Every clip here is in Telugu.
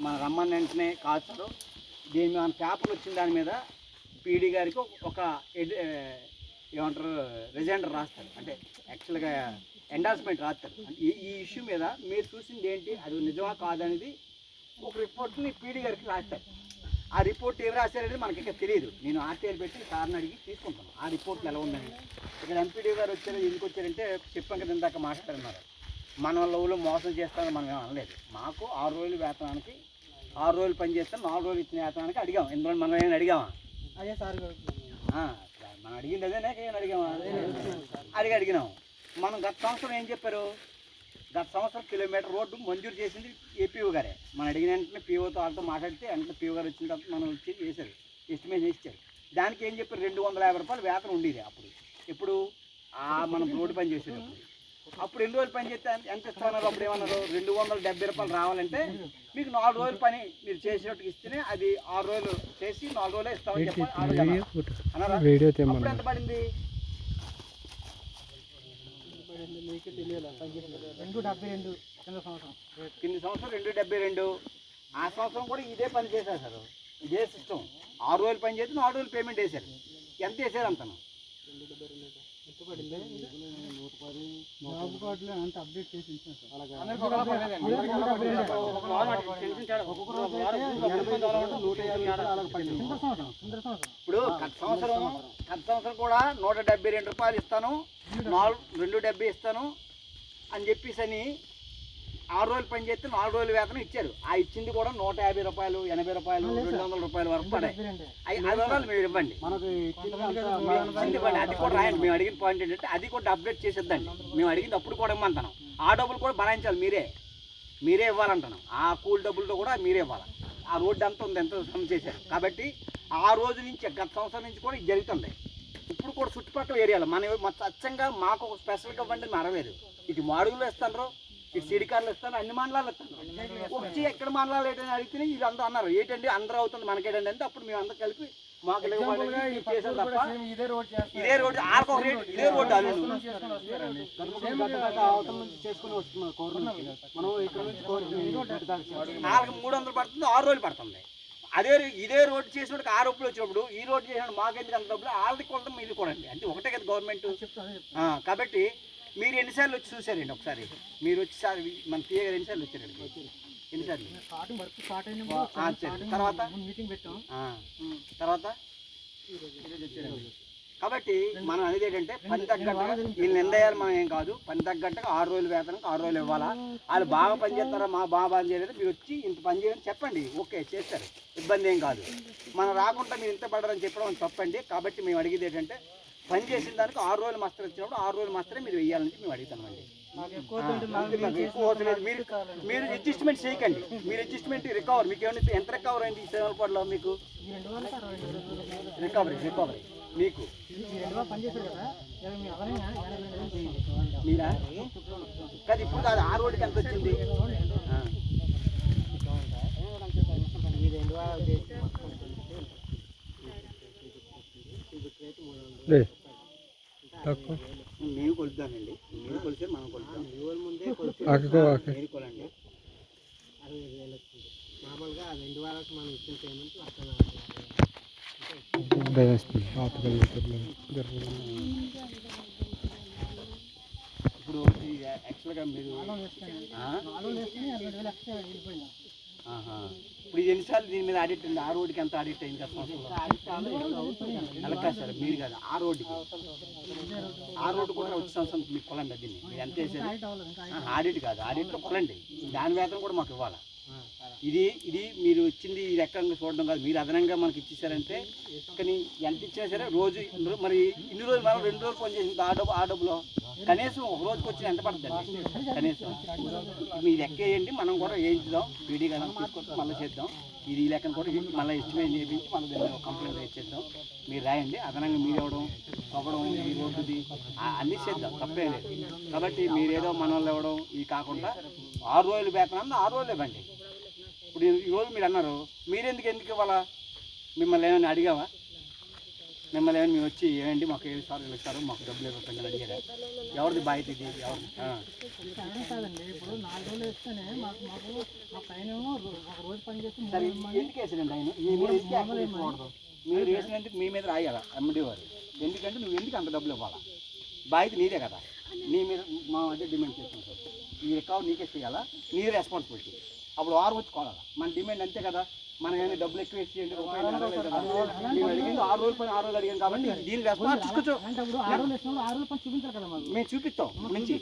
మన రమ్మని వెంటనే కాల్చారు. దీని మన పేపర్లు వచ్చిన దాని మీద పీడీ గారికి ఒక ఏమంటారు రిజైండర్ రాస్తారు, అంటే యాక్చువల్గా ఎండార్స్మెంట్ రాస్తారు. ఈ ఇష్యూ మీద మీరు చూసింది ఏంటి, అది నిజమా కాదనేది ఒక రిపోర్ట్ని పీడీ గారికి రాస్తారు. ఆ రిపోర్ట్ ఏం రాశారనేది మనకి ఇంకా తెలియదు. నేను ఆర్టీఐ పెట్టి సార్ని అడిగి తీసుకుంటాను ఆ రిపోర్ట్లు ఎలా ఉందని. ఇక్కడ ఎంపీడీ గారు వచ్చారు, ఎందుకు వచ్చారంటే చెప్పాం కదా ఇందాక మాట్లాడుతున్నారు, మన లవ్లో మోసం చేస్తామని మనం ఏం అనలేదు. మాకు 6 రోజుల వేతనానికి 6 రోజులు పని చేస్తాం, 4 రోజులు ఇచ్చిన వేతనానికి అడిగాం. ఎందుకంటే మనం ఏమైనా అడిగామా? అదే సార్ మనం అడిగింది అదేనా, ఏమైనా అడిగామా? అడిగినాము. మనం గత సంవత్సరం ఏం చెప్పారు, గత సంవత్సరం కిలోమీటర్ రోడ్డు మంజూరు చేసింది ఏపీఓ గారే. మనం అడిగిన వెంటనే పీఓతో వాళ్ళతో మాట్లాడితే వెంటనే పీఓ గారు వచ్చిన తర్వాత మనం వచ్చి చేశారు, ఎస్టిమేషన్ ఇచ్చారు. దానికి ఏం చెప్పారు, 250 రూపాయలు వేతనం ఉండేది అప్పుడు. ఇప్పుడు మనం రోడ్డు పని చేసేటప్పుడు అప్పుడు 2 రోజులు పని చేస్తే ఎంత ఇస్తున్నారు? అప్పుడు ఏమన్నారు, 270 రూపాయలు రావాలంటే మీకు 4 రోజులు పని మీరు చేసేటట్టు ఇస్తేనే అది 6 రోజులు చేసి 4 రోజులే ఇస్తామని చెప్పాలి. అప్పుడు ఎంత పడింది? 272 కింద సంవత్సరం 272. ఆ సంవత్సరం కూడా ఇదే పని చేశారు సార్, ఇదే సిస్టమ్. 6 రోజులు పని చేసి 4 రోజులు పేమెంట్ వేశారు. ఎంత వేసారు అంతను? జాబ్ కార్డులో అంత అప్డేట్ చేసి ఇప్పుడు గత సంవత్సరం కూడా 172 రూపాయలు ఇస్తాను, 270 ఇస్తాను అని చెప్పేసి అని 6 రోజులు పని చేస్తే 4 రోజులు వేతనం ఇచ్చారు. ఆ ఇచ్చింది కూడా 150 రూపాయలు, 80 రూపాయలు, 200 రూపాయల వరకు పడాయి. 5 రోజులు మీరు ఇవ్వండి, అది కూడా రాయండి. మేము అడిగిన పాయింట్ ఏంటంటే అది కూడా అప్డేట్ చేసేద్దండి. మేము అడిగింది అప్పుడు కూడా ఇమ్మంటున్నాం. ఆ డబ్బులు కూడా భరాయించాలి, మీరే ఇవ్వాలంటున్నాం. ఆ కూల్ డబ్బులతో కూడా మీరే ఇవ్వాలి. ఆ రోడ్డు అంతా ఉంది, ఎంత శ్రమ చేశారు. కాబట్టి ఆ రోజు నుంచి గత సంవత్సరం నుంచి కూడా ఇది జరుగుతుంది. ఇప్పుడు కూడా చుట్టుపక్కల ఏరియాలో మన స్వచ్ఛంగా మాకు ఒక స్పెషల్గా ఇవ్వండి అని అడగలేదు. ఇటు మాడుగులో ఇస్తాను, ఇటు సిడికారులు ఇస్తాను, అన్ని మండలాలు ఇస్తాను. వచ్చి ఎక్కడ మండలాలు ఏంటని అడిగితే ఇది అందరూ అన్నారు, ఏంటండి అందరూ అవుతుంది మనకేటండి అంటే అప్పుడు మేము అందరూ కలిపి మాకు చేసాం తప్ప ఇదే రోడ్డు ఇదే రోడ్డు చేసుకుని వస్తున్నాం. మనం ఇక్కడ నుంచి 300 పడుతుంది, 6 రోజులు పడుతుంది. ఇదే రోడ్డు చేసినప్పుడు 6 రూపాయలు వచ్చినప్పుడు ఈ రోడ్డు చేసినప్పుడు మాకెందుకు అంత డబ్బులు? వాళ్ళది కొలతం మీది కూడా అండి, అంటే ఒకటే కదా గవర్నమెంట్. కాబట్టి మీరు ఎన్నిసార్లు వచ్చి చూసారండి? ఒకసారి మీరు వచ్చి మన పిఏ గారు ఎన్నిసార్లు వచ్చారండి? ఎన్నిసార్లు? తర్వాత కాబట్టి మనం అనేది ఏంటంటే పని తగ్గట్టుగా వీళ్ళు నిందయాలు మనం ఏం కాదు, పని తగ్గట్టుగా 6 రోజులు వేతనం 6 రోజులు ఇవ్వాలా. వాళ్ళు బాగా పని చేస్తారా, బాగా పని చేయలేదు, మీరు వచ్చి ఇంత పని చేయని చెప్పండి, ఓకే చేస్తారు, ఇబ్బంది ఏం కాదు. మనం రాకుండా మీరు ఇంత పడరని చెప్పడం తప్పండి. కాబట్టి మేము అడిగేది ఏంటంటే పని చేసిన దానికి 6 రోజులు మస్తరు వచ్చినప్పుడు 6 రోజులు మస్తరే మీరు వేయాలని మేము అడుగుతామండి. మీరు అడ్జస్ట్మెంట్ చేయకండి, మీరు అడ్జస్ట్మెంట్ రికవర్ మీకు ఏమైనా ఎంత రికవర్ అయింది ఈ సేవలపాడులో? మీకు రికవరీ మీకు మీరా కాదు, ఇప్పుడు కాదు, ఆ రోడ్డుకి ఎంత వచ్చింది? మేము కొలుద్దామండి, మీరు కొలిసే మనం కొలుద్దాం. ముందే మీరు కొలండి. మామూలుగా 2 వారాలకు మనం ఇచ్చిన పేమెంట్ ఇప్పుడు యాక్చువల్గా మీరు ఇప్పుడు ఇది ఎన్నిసార్లు దీని మీద ఆడిట్ ఉంది? ఆ రోడ్డుకి ఎంత ఆడిట్ అయింది కదా అలా కాదు సార్, మీరు కాదు, ఆ రోడ్డు కూడా వచ్చే సంవత్సరం మీకు కొలండి. దీన్ని మీరు ఎంత వేసారు? ఆడిట్ కాదు, ఆడిట్లో కొలండి, దాని వేతనం కూడా మాకు ఇవ్వాలి. ఇది మీరు ఇచ్చింది ఈ రకంగా చూడడం కాదు, మీరు అదనంగా మనకి ఇచ్చేసారంటే. కానీ ఎంత ఇచ్చినా సరే రోజు మరి ఇన్ని రోజులు మనం 2 రోజులు పని చేసింది ఆ డబ్బులో కనీసం ఒక రోజుకి వచ్చిన ఎంత పడుతుంది? కనీసం మీరు లెక్క వేయండి, మనం కూడా వేయించుదాం, పీడీ కదా తీసుకొచ్చి మళ్ళీ చేద్దాం. ఇది లెక్కను కూడా మళ్ళీ ఎస్టిమేట్ చేయించి మనం కంప్లైంట్ ఇచ్చేద్దాం. మీరు రాయండి, అదనంగా మీరు ఇవ్వడం తవ్వడం ఈ రోడ్డుది అన్నీ చేద్దాం, తప్పే లేదు. కాబట్టి మీరేదో మన వాళ్ళు ఇవ్వడం ఇది కాకుండా 6 రోజులు వేతనాన్ని 6 రోజులు ఇవ్వండి. ఇప్పుడు ఈరోజు మీరు అన్నారు, ఎందుకు ఇవ్వాలా? మిమ్మల్ని ఏమైనా అడిగావా? మిమ్మల్ని ఏమైనా మేము వచ్చి ఏమండి మాకు ఏమి సార్ ఇస్తారు మాకు డబ్బులు ఇవ్వకండి అడిగారా? ఎవరిది బాధ్యత ఇది? ఎవరిది? కాదండి, ఇప్పుడు 4 రోజులు వేస్తేనే మా పైన ఒక రోజు పని చేసి సరే ఎందుకు వేసాడండి ఆయన? మీ మీద ఎందుకు యాక్షన్ తీసుకోకూడదు? మీరు వేసినందుకు మీ మీద రాయాలా ఎండి వారు? ఎందుకంటే నువ్వు ఎందుకు అంత డబ్బులు ఇవ్వాలా? బాధ్యత నీదే కదా. నీ మీద మా మధ్య డిమాండ్ చేస్తాం సార్, ఈ రికవర్ నీకే చేయాలా, నీ రెస్పాన్సిబిలిటీ. అప్పుడు వారం వచ్చి కొనాలా. మన డిమాండ్ అంతే కదా. మనం ఏమైనా డబ్బులు ఎక్కువ వేసి చేయండి రూపాయలు మేము అడిగింది 6 రోజులు పని 6 రోజులు అడిగాను కాబట్టి దీని రెస్పాన్స్ తీసుకోవచ్చు. మేము చూపిస్తాం నుంచి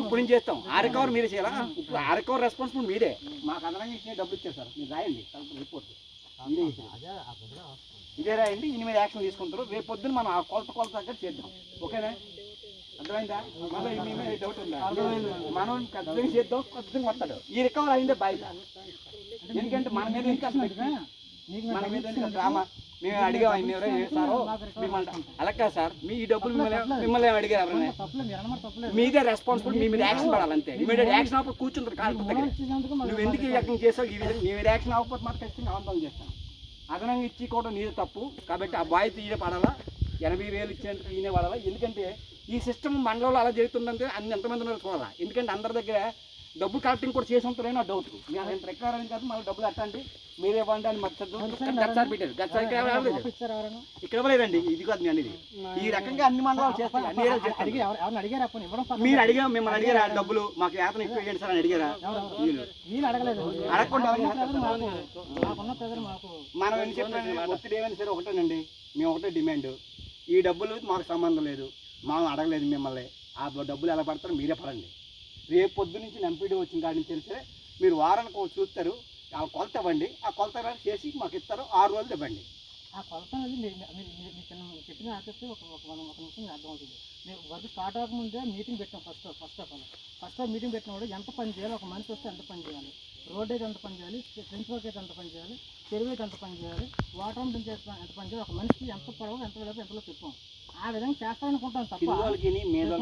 ఇప్పుడు నుంచి చేస్తాం. ఆ రికవర్ మీరే చేయాలా? ఇప్పుడు ఆ రికవర్ రెస్పాన్సిబుల్ మీదే. మాకు అదనంగా ఇచ్చిన డబ్బులు ఇచ్చారు సార్, మీరు రాయండి రిపోర్ట్ ఇదే రాయండి. దీని మీద యాక్షన్ తీసుకుంటారు. రేపు పొద్దున్న మనం ఆ కొలత దగ్గర చేద్దాం. ఓకేనా? అర్థమైందా? మళ్ళీ మీ మీద డౌట్ ఉందా? మనం ఖచ్చితంగా చేద్దాం, ఖచ్చితంగా వస్తాడు. ఈ రికవర్ అయిందే బాధ్యత. ఎందుకంటే మన మీద మన మీద డ్రామా మేము అడిగాం ఆయన ఎవరో చేస్తారో మిమ్మల్ని అలా కాదు సార్. మీ ఈ డబ్బులు మిమ్మల్ని ఏమి అడిగారు ఎవరైనా? మీదే రెస్పాన్సిబిలిటీ. మీ మీద యాక్షన్ పడాలి అంతే. ఇమీడియట్ యాక్షన్ అవ్వకపోతే కూర్చుంటారు కాదు దగ్గర. నువ్వు ఎందుకు ఈ యాక్షన్ చేసావు? ఈ విధంగా మీ మీద యాక్షన్ అవ్వకపోతే మాత్రం ఖచ్చితంగా ఆందోళన చేస్తాను. అదనంగా ఇచ్చి కూడా నీదే తప్పు కాబట్టి ఆ బాధ్యత ఈయన పడాలా. 80,000 ఇచ్చినందుకు ఈయనే పడాలా. ఎందుకంటే ఈ సిస్టమ్ మండలంలో అలా జరుగుతుందంటే ఎంతమంది ఉన్నారు చూడాలా. ఎందుకంటే అందరి దగ్గర డబ్బులు కలెక్టింగ్ కూడా చేసి ఉంటారని నా డౌట్. మీరు ఎంత రికవరీ కాదు, మళ్ళీ డబ్బులు కట్టండి మీరే ఇవ్వండి అని మర్చదు. గచ్చారు పెట్టారు. గచ్చారు ఇక్కడ ఇవ్వలేదండి. ఇది కాదు నేను అనేది. ఈ రకంగా అన్ని మండలాలు చేస్తాయి. అన్ని మీరు అడిగా మిమ్మల్ని అడిగారా డబ్బులు మాకు వేతన ఎక్కువ ఇవ్వండి సార్ అని అడిగారా? అడగకుండా మనం ఎన్ని చెప్పిన ఒత్తిడి ఏమైనా సరే ఒకటేనండి. మేము ఒకటే డిమాండ్. ఈ డబ్బులు మాకు సంబంధం లేదు, మనం అడగలేదు మిమ్మల్ని. ఆ డబ్బులు ఎలా పడతారో మీరే పడండి. రేపు పొద్దు నుంచి ఎంపీడీ వచ్చిన కాడి నుంచి తెలిసే మీరు వారానికి చూస్తారు. ఆ కొలత ఇవ్వండి. ఆ కొలత చేసి మాకు ఇస్తారు. 6 రోజులు ఇవ్వండి. ఆ కొలత అనేది చెప్పిన ఆసక్తి ఒక నిమిషం అర్థమవుతుంది. మేము వర్క్ స్టార్ట్ అవ్వకముందే మీటింగ్ పెట్టాం. ఫస్ట్ మీటింగ్ పెట్టినప్పుడు ఎంత పని చేయాలి, ఒక మనిషి వస్తే ఎంత పని చేయాలి, రోడ్ అయితే ఎంత పని చేయాలి, ఫ్రెంచ్ వర్క్ అయితే ఎంత పని చేయాలి, చెరువు అయితే ఎంత పని చేయాలి, వాటర్ నుంచి ఎంత పని చేయాలి, ఒక మనిషికి ఎంత పొడవు ఎంత వెడల్పు ఎంతలో చెప్పాం. ఆ విధంగా చేస్తారనుకుంటాం తప్ప మీరు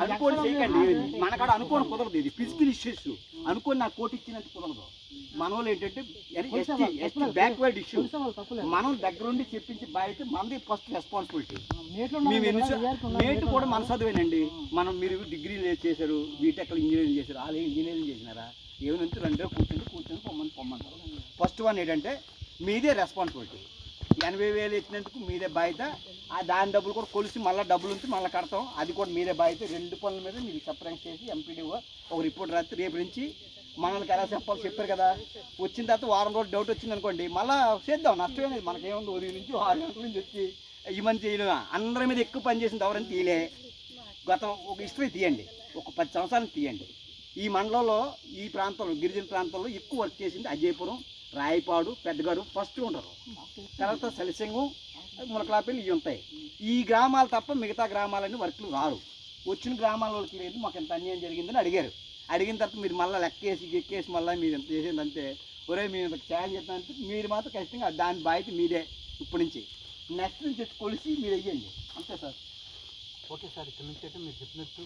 అనుకోని చేయకండి. మనకాడ అనుకోని కుదరదు. ఇది ఫిజికల్ ఇష్యూస్ అనుకోని నాకు కోటి ఇచ్చినట్టు కుదరదు. మన వాళ్ళు ఏంటంటే బ్యాక్వర్డ్ ఇష్యూ. మనం దగ్గరుండి చెప్పించి బాధ్యత మనది ఫస్ట్ రెస్పాన్సిబిలిటీ. నేటి కూడా మన చదివేనండి. మనం మీరు డిగ్రీలు చేశారు, బీటెక్లో ఇంజనీరింగ్ చేశారు, వాళ్ళు ఇంజనీరింగ్ చేసినారా? ఏమైనా రెండో కూర్చొని పొమ్మంటారు. ఫస్ట్ వన్ ఏంటంటే మీదే రెస్పాన్సిబిలిటీ. 80,000 ఇచ్చినందుకు మీదే బాధ్యత. ఆ దాని డబ్బులు కూడా కొలిసి మళ్ళీ డబ్బులు ఉంచి మళ్ళీ కడతాం. అది కూడా మీదే బాధ్యత. 2 పనుల మీద మీరు సపరేట్ చేసి ఎంపీడీఓ ఒక రిపోర్ట్ రాస్తే రేపు నుంచి మనల్ని ఎలా చెప్పారు కదా. వచ్చిన తర్వాత వారం రోజులు డౌట్ వచ్చింది అనుకోండి, మళ్ళీ చేద్దాం. నష్టమేది మనకేముంది. ఉదయం నుంచి 6 గంటల నుంచి వచ్చి ఈ మంది చేయడం. అందరి మీద ఎక్కువ పని చేసింది ఎవరైనా తీయలే. గతం ఒక హిస్టరీ తీయండి, ఒక 10 సంవత్సరాలు తీయండి. ఈ మండలంలో ఈ ప్రాంతంలో గిరిజన ప్రాంతంలో ఎక్కువ వర్క్ చేసింది అజయపురం, రాయపాడు, పెద్దగారు ఫస్ట్ ఉంటారు. తర్వాత సలిసింగం, మునకలాపల్లి ఇవి ఉంటాయి. ఈ గ్రామాలు తప్ప మిగతా గ్రామాలన్నీ వర్క్లు రారు. వచ్చిన గ్రామాలకి లేదు మాకు ఎంత అన్యాయం జరిగిందని అడిగారు. అడిగిన తర్వాత మీరు మళ్ళీ ఎక్కేసి మళ్ళీ మీరు ఎంత చేసిందంటే ఒరే మేము ఇంత ఛాలెంజ్ చెప్తానంటే మీరు మాత్రం ఖచ్చితంగా దాని బాధ్యత మీదే. ఇప్పటి నుంచి నెక్స్ట్ నుంచి కొలిసి మీరు వెయ్యండి అంతే సార్. Okay sir. ఇక్కడ నుంచి అయితే మీరు చెప్పినట్టు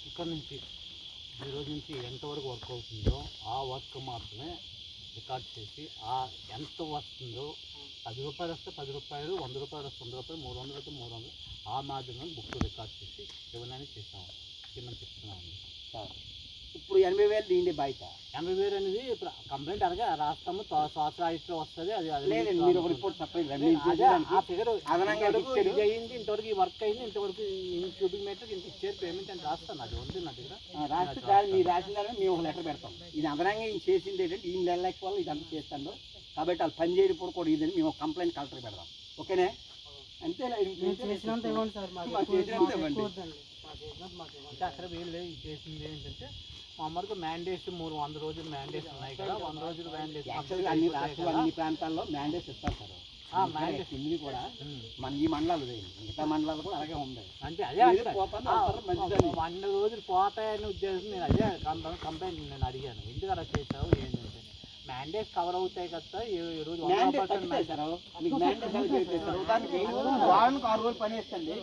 ఇక్కడ నుంచి ఈ రోజు నుంచి ఎంతవరకు వర్క్ అవుతుందో ఆ వర్క్ మాత్రమే రికార్డ్ చేసి ఎంత వస్తుందో 10 రూపాయలు వస్తే 10 రూపాయలు, 100 రూపాయలు వస్తే 100 రూపాయలు, 300 అయితే 300 ఆ మాధ్యమంలో బుక్ రికార్డ్ చేసి ఇవన్నీ చేస్తాము. మనం చెప్తున్నాము సార్. ఇప్పుడు 80,000 దీండే బాధ్యత. 80,000 అనేది ఇప్పుడు కంప్లైంట్ అనగా రాస్తాము. సంవత్సరాలు వస్తుంది. అది లేదండి, మీరు ఒక రిపోర్ట్ సపరేట్ ఆ ఫిగర్ అదనంగా ఇది అయింది, ఇంతవరకు ఈ వర్క్ అయింది, ఇంతవరకు క్యూబిక్ మీటర్ ఇంత ఇచ్చారు పేమెంట్ అని రాస్తాను. అది ఉంది నా దగ్గర. రాస్తే మీరు రాసిన దాన్ని మేము ఒక లెటర్ పెడతాం. ఇది అదనంగా ఈయన చేసింది ఏంటంటే ఈ నెల లెక్క వల్ల ఇదంతా చేస్తాను కాబట్టి వాళ్ళు పని చేయడం కూడా ఇదని మేము ఒక కంప్లైంట్ కలెక్టర్ పెడదాం. ఓకేనే? అంతే అంటే అక్కడ వీళ్ళు చేసింది ఏంటంటే మామూలుగా మ్యాండేట్స్ 100 రోజులు మ్యాండేట్స్ ఉన్నాయి కదా. 100 రోజులు మ్యాండేట్స్ అన్ని ప్రాంతాల్లో మ్యాండేట్స్ ఇస్తారు సార్. మ్యాండేట్స్ ఇన్ని కూడా మన ఈ మండలాలు మిగతా మండలాలు కూడా అలాగే ఉంది. అంటే అదే 100 రోజులు పోతాయని ఉద్దేశం. నేను అదే కంప్లైంట్ నేను అడిగాను, ఎందుకు అలా చేసావు ఏంటంటే మ్యాండేట్ కవర్ అవుతాయి కదా ఈ రోజు మ్యాండేట్ తగ్గిస్తారు. మీకు మ్యాండేట్ ఎలా చేస్తారు? దానికి వారానికి 6 రోజులు పని వేస్తుంది.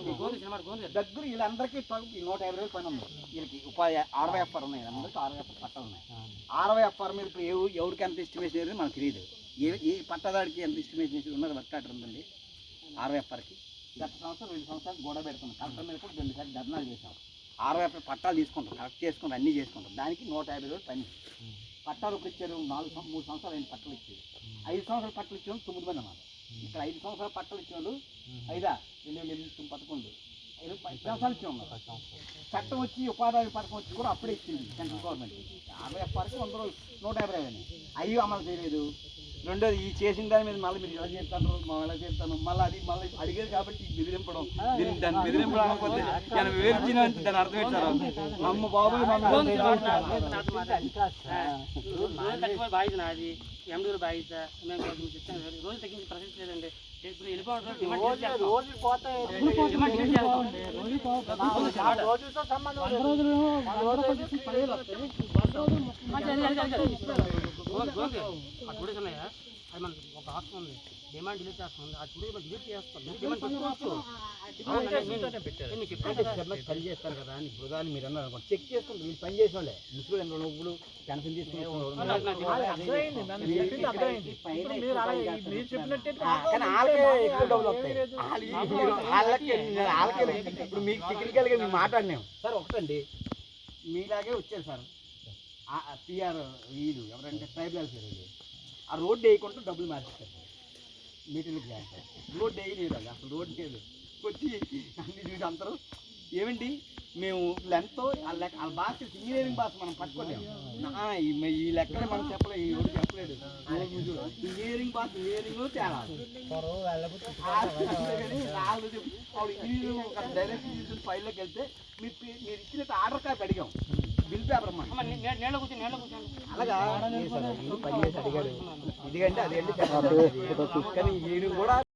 దగ్గర వీళ్ళందరికీ 150 రోజులు పని ఉంది. వీళ్ళకి ఉపాధి 60 ఎఫ్ఆర్ ఉన్నాయి. అందరికీ 60 ఎఫ్ఆర్ పట్టాలు ఉన్నాయి. 60 ఎఫ్ఆర్ మీరు ఇప్పుడు ఎవరికి ఎంత ఎస్టిమేషన్ అనేది మనకు తెలియదు. ఏ పట్టదాడికి ఎంత ఎస్టిమేషన్ వేసి ఉన్నది వర్క్ ఆర్డర్ ఉందండి 60 ఎఫ్ఆర్కి. గత సంవత్సరం 2 సంవత్సరాలు గొడవ పెడుతున్నాం. కలెక్టర్ మీద కూడా 2 సార్లు ధర్నాలు చేసాం. 60 ఎఫ్ఆర్ పట్టాలు తీసుకుంటాం, కరెక్ట్ చేసుకుంటాం, అన్నీ చేసుకుంటాం. దానికి 150 రోజులు పని. పట్టాలు ఇప్పుడు ఇచ్చారు 3 సంవత్సరాలు 5 పట్టలు ఇచ్చారు. 5 సంవత్సరాలు పట్టలు ఇచ్చేవాళ్ళు 9 మంది అన్నమాట. ఇక్కడ 5 సంవత్సరాలు పట్టలు ఇచ్చేవాళ్ళు 2011 10 సంవత్సరాలు ఇచ్చేవాళ్ళు. చట్టం వచ్చి ఉపాధి పథకం వచ్చి కూడా అప్పుడే ఇచ్చింది సెంట్రల్ గవర్నమెంట్. 60 ఎఫ్ఆర్కి 100 రోజులు 150 అవి అమలు చేయలేదు. రెండోది ఈ చేసిన దాని మీద మళ్ళీ మీరు ఎలా చేస్తాను ఎలా చేస్తాను మళ్ళీ అడిగారు కాబట్టి బెదిరింపడం. దాన్ని బెదిరింపడం అనకపోతే నేను వివరించిన దాని అర్థం ఏంటారు అమ్మ బాబు బాధ్యత నాది, ఎండూరు బాధ్యత. మేము చెప్తాను రోజు తగ్గించి ప్రసక్తి లేదండి. ఇప్పుడు టూడేస్ ఉన్నాయా? అది మనకి ఒక ఆప్షన్ ఉంది, డిమాండ్ డిలీట్ చేస్తుంది. ఆ టూడేస్ డిలీట్ చేస్తాం. పని చేస్తారు కదా అని బృదాన్ని మీరు అన్నారు అనుకోండి. చెక్ చేసుకుంటారు. వీళ్ళు పని చేసిన వాళ్ళే ముసుగులు నువ్వులు పెన్షన్ తీసుకునే ఇప్పుడు మీకు టెక్నికల్గా మేము మాట్లాడినాము సార్. ఒకటండి మీలాగే వచ్చారు సార్ పిఆర్ వీళ్ళు ఎవరంటే ట్రైబల్ వీళ్ళు ఆ రోడ్డు వేయకుండా డబ్బులు మార్చేస్తారు సార్. మీటింగ్కి చేస్తారు. రోడ్డు వేయలేదు అది అసలు రోడ్డు లేదు. వచ్చి అన్ని చూసి అందరూ ఏమండి మేము లెంగ్తో వాళ్ళ భాష ఇంజనీరింగ్ భాష మనం పట్టుకోలేము. ఈ లెక్కలే మనం చెప్పలేదు, ఈ రోజు చెప్పలేదు. ఇంజనీరింగ్ భాష ఇంజనీరింగ్లో తేడా డైరెక్ట్ ఫైల్లోకి వెళ్తే మీరు ఇచ్చిన ఆర్డర్ కాపీ అడిగాం, బిల్ పేపర్ అమ్మా అలాగా పని చేసి అడిగాడు. ఇదిగంటే అదేంటి కానీ ఈయన కూడా